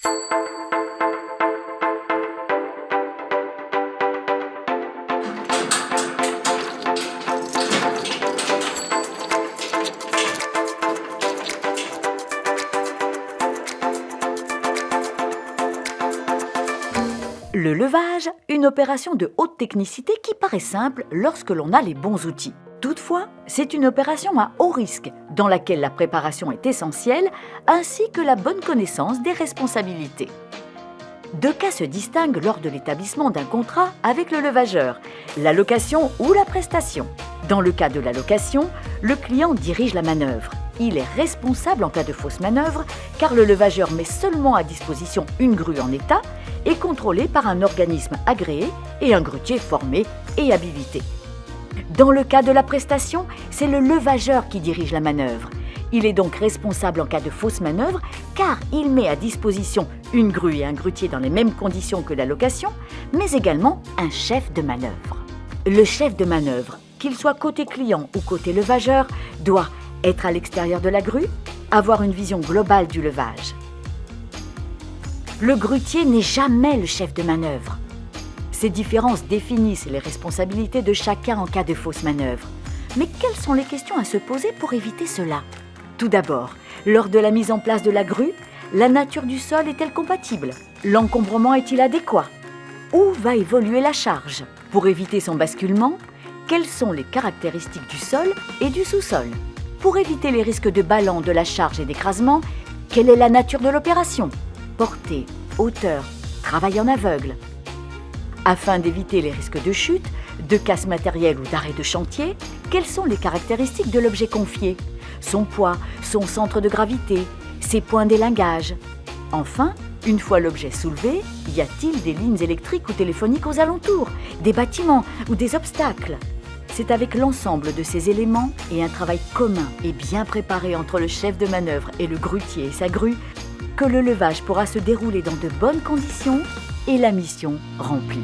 Le levage, une opération de haute technicité qui paraît simple lorsque l'on a les bons outils. Toutefois, c'est une opération à haut risque, dans laquelle la préparation est essentielle, ainsi que la bonne connaissance des responsabilités. Deux cas se distinguent lors de l'établissement d'un contrat avec le levageur, la location ou la prestation. Dans le cas de la location, le client dirige la manœuvre. Il est responsable en cas de fausse manœuvre, car le levageur met seulement à disposition une grue en état et contrôlée par un organisme agréé et un grutier formé et habilité. Dans le cas de la prestation, c'est le levageur qui dirige la manœuvre. Il est donc responsable en cas de fausse manœuvre car il met à disposition une grue et un grutier dans les mêmes conditions que la location, mais également un chef de manœuvre. Le chef de manœuvre, qu'il soit côté client ou côté levageur, doit être à l'extérieur de la grue, avoir une vision globale du levage. Le grutier n'est jamais le chef de manœuvre. Ces différences définissent les responsabilités de chacun en cas de fausse manœuvre. Mais quelles sont les questions à se poser pour éviter cela? Tout d'abord, lors de la mise en place de la grue, la nature du sol est-elle compatible? L'encombrement est-il adéquat? Où va évoluer la charge? Pour éviter son basculement, quelles sont les caractéristiques du sol et du sous-sol? Pour éviter les risques de ballon, de la charge et d'écrasement, quelle est la nature de l'opération? Portée, hauteur, travail en aveugle. Afin d'éviter les risques de chute, de casse matérielle ou d'arrêt de chantier, quelles sont les caractéristiques de l'objet confié? Son poids, son centre de gravité, ses points d'élingage. Enfin, une fois l'objet soulevé, y a-t-il des lignes électriques ou téléphoniques aux alentours, des bâtiments ou des obstacles? C'est avec l'ensemble de ces éléments et un travail commun et bien préparé entre le chef de manœuvre et le grutier et sa grue que le levage pourra se dérouler dans de bonnes conditions et la mission remplie.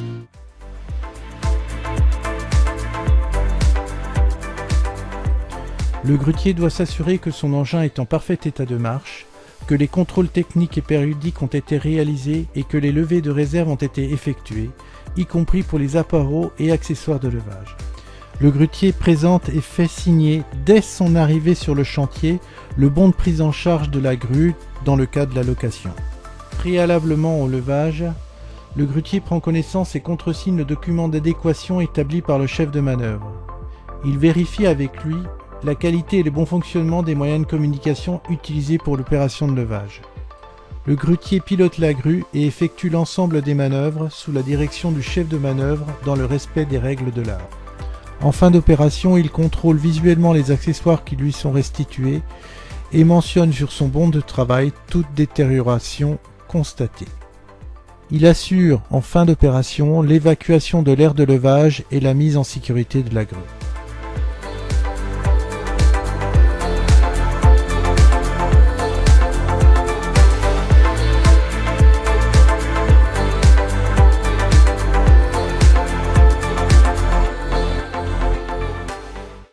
Le grutier doit s'assurer que son engin est en parfait état de marche, que les contrôles techniques et périodiques ont été réalisés et que les levées de réserve ont été effectuées, y compris pour les appareils et accessoires de levage. Le grutier présente et fait signer dès son arrivée sur le chantier le bon de prise en charge de la grue dans le cas de la location. Préalablement au levage, le grutier prend connaissance et contresigne le document d'adéquation établi par le chef de manœuvre. Il vérifie avec lui la qualité et le bon fonctionnement des moyens de communication utilisés pour l'opération de levage. Le grutier pilote la grue et effectue l'ensemble des manœuvres sous la direction du chef de manœuvre dans le respect des règles de l'art. En fin d'opération, il contrôle visuellement les accessoires qui lui sont restitués et mentionne sur son bon de travail toute détérioration constatée. Il assure en fin d'opération l'évacuation de l'air de levage et la mise en sécurité de la grue.